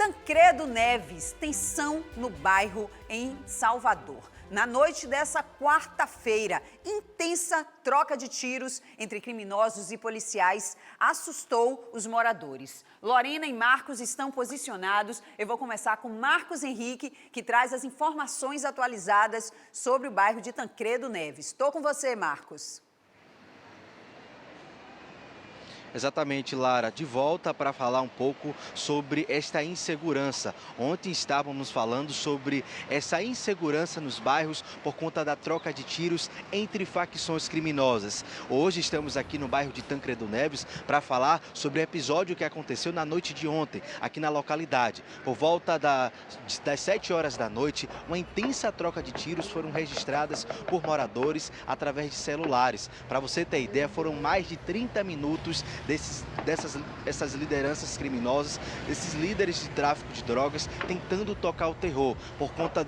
Tancredo Neves, tensão no bairro em Salvador. Na noite dessa quarta-feira, intensa troca de tiros entre criminosos e policiais assustou os moradores. Lorena e Marcos estão posicionados. Eu vou começar com Marcos Henrique, que traz as informações atualizadas sobre o bairro de Tancredo Neves. Estou com você, Marcos. Exatamente, Lara. De volta para falar um pouco sobre esta insegurança. Ontem estávamos falando sobre essa insegurança nos bairros por conta da troca de tiros entre facções criminosas. Hoje estamos aqui no bairro de Tancredo Neves para falar sobre o episódio que aconteceu na noite de ontem, aqui na localidade. Por volta das 7 horas da noite, uma intensa troca de tiros foram registradas por moradores através de celulares. Para você ter ideia, foram mais de 30 minutos dessas lideranças criminosas, desses líderes de tráfico de drogas tentando tocar o terror por conta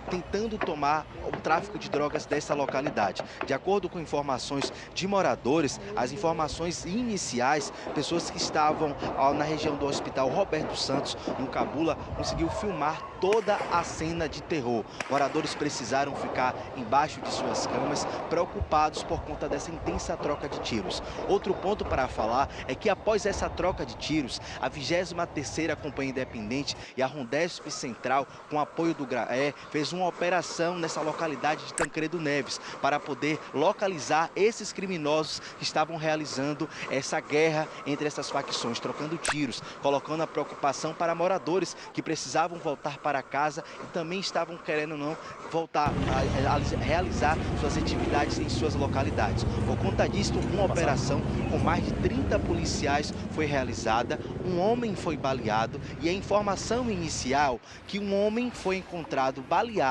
tentando tomar o tráfico de drogas dessa localidade. De acordo com informações de moradores, as informações iniciais, pessoas que estavam na região do Hospital Roberto Santos, no Cabula, conseguiu filmar toda a cena de terror. Moradores precisaram ficar embaixo de suas camas, preocupados por conta dessa intensa troca de tiros. Outro ponto para falar é que após essa troca de tiros, a 23ª Companhia Independente e a Rondesp Central, com apoio do GRAE, fez uma operação nessa localidade de Tancredo Neves para poder localizar esses criminosos que estavam realizando essa guerra entre essas facções, trocando tiros, colocando a preocupação para moradores que precisavam voltar para casa e também estavam querendo não voltar a realizar suas atividades em suas localidades. Por conta disso, uma operação com mais de 30 policiais foi realizada, um homem foi baleado e a informação inicial que um homem foi encontrado baleado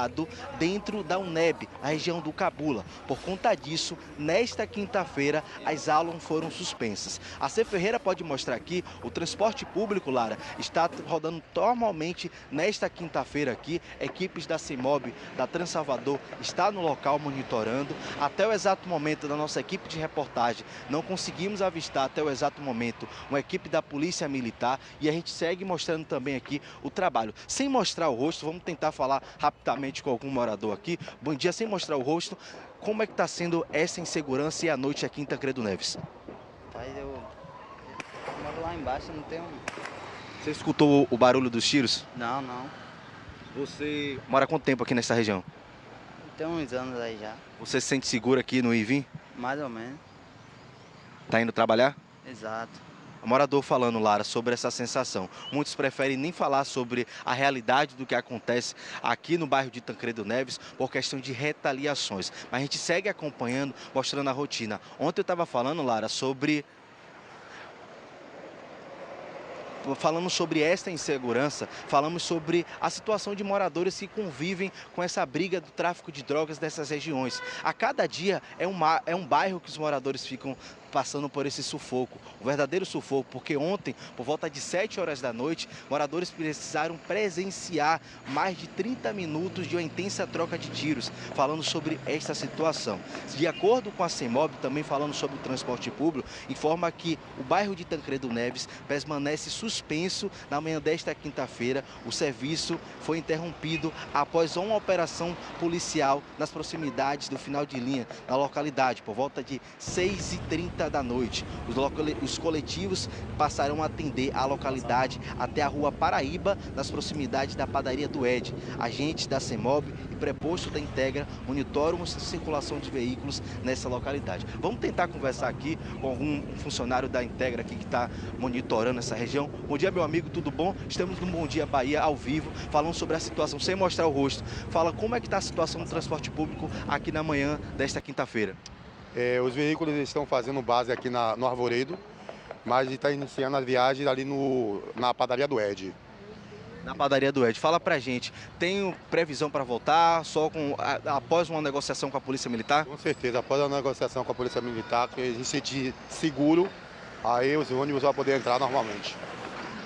dentro da UNEB, a região do Cabula. Por conta disso, nesta quinta-feira, as aulas foram suspensas. A C. Ferreira pode mostrar aqui, o transporte público, Lara, está rodando normalmente nesta quinta-feira aqui. Equipes da CEMOB, da Transalvador, está no local monitorando. Até o exato momento da nossa equipe de reportagem, não conseguimos avistar até o exato momento uma equipe da Polícia Militar e a gente segue mostrando também aqui o trabalho. Sem mostrar o rosto, vamos tentar falar rapidamente com algum morador aqui. Bom dia, sem mostrar o rosto, como é que está sendo essa insegurança e a noite aqui em Tancredo Neves? Mas eu moro lá embaixo, não tenho... Você escutou o barulho dos tiros? Não. Você mora há quanto tempo aqui nessa região? Tem uns anos aí já, Você se sente seguro aqui no IVIM? mais ou menos. Tá indo trabalhar? Exato. O morador falando, Lara, sobre essa sensação. Muitos preferem nem falar sobre a realidade do que acontece aqui no bairro de Tancredo Neves por questão de retaliações. Mas a gente segue acompanhando, mostrando a rotina. Ontem eu estava falando, Lara, falamos sobre esta insegurança, falamos sobre a situação de moradores que convivem com essa briga do tráfico de drogas dessas regiões. A cada dia é um bairro que os moradores ficam passando por esse sufoco, um verdadeiro sufoco, porque ontem, por volta de 7 horas da noite, moradores precisaram presenciar mais de 30 minutos de uma intensa troca de tiros, falando sobre esta situação. De acordo com a CEMOB, também falando sobre o transporte público, informa que o bairro de Tancredo Neves permanece suspenso na manhã desta quinta-feira. O serviço foi interrompido após uma operação policial nas proximidades do final de linha na localidade, por volta de 6h30 da noite. Os coletivos passarão a atender a localidade até a rua Paraíba, nas proximidades da padaria do Ed. Agentes da CEMOB e preposto da Integra monitoram a circulação de veículos nessa localidade. Vamos tentar conversar aqui com algum funcionário da Integra aqui que está monitorando essa região. Bom dia, meu amigo, tudo bom? Estamos no Bom Dia Bahia, ao vivo, falando sobre a situação, sem mostrar o rosto. Fala como é que está a situação do transporte público aqui na manhã desta quinta-feira. Os veículos estão fazendo base aqui no Arvoredo, mas está iniciando a viagem ali na padaria do Ed. Na padaria do Ed. Fala pra gente, tem previsão para voltar só após uma negociação com a Polícia Militar? Com certeza, após a negociação com a Polícia Militar, que a gente se sentir seguro, aí os ônibus vão poder entrar normalmente.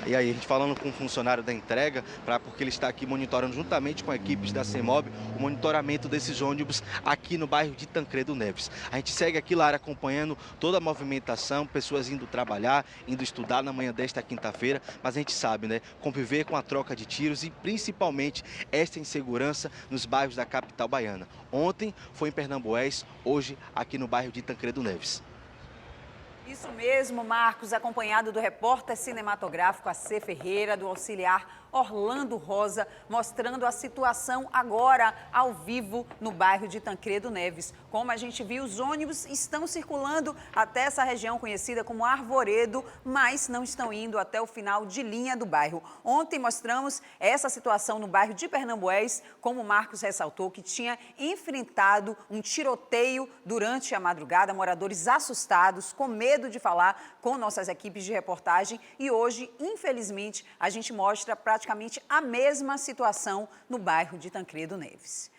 E aí, a gente falando com um funcionário da entrega, porque ele está aqui monitorando juntamente com equipes da CEMOB o monitoramento desses ônibus aqui no bairro de Tancredo Neves. A gente segue aqui, Lara, acompanhando toda a movimentação, pessoas indo trabalhar, indo estudar na manhã desta quinta-feira, mas a gente sabe, né, conviver com a troca de tiros e principalmente esta insegurança nos bairros da capital baiana. Ontem foi em Pernambués, hoje aqui no bairro de Tancredo Neves. Isso mesmo, Marcos, acompanhado do repórter cinematográfico AC Ferreira, do auxiliar Orlando Rosa, mostrando a situação agora ao vivo no bairro de Tancredo Neves. Como a gente viu, os ônibus estão circulando até essa região conhecida como Arvoredo, mas não estão indo até o final de linha do bairro. Ontem mostramos essa situação no bairro de Pernambués, como o Marcos ressaltou, que tinha enfrentado um tiroteio durante a madrugada, moradores assustados, com medo de falar com nossas equipes de reportagem, e hoje, infelizmente, a gente mostra praticamente a mesma situação no bairro de Tancredo Neves.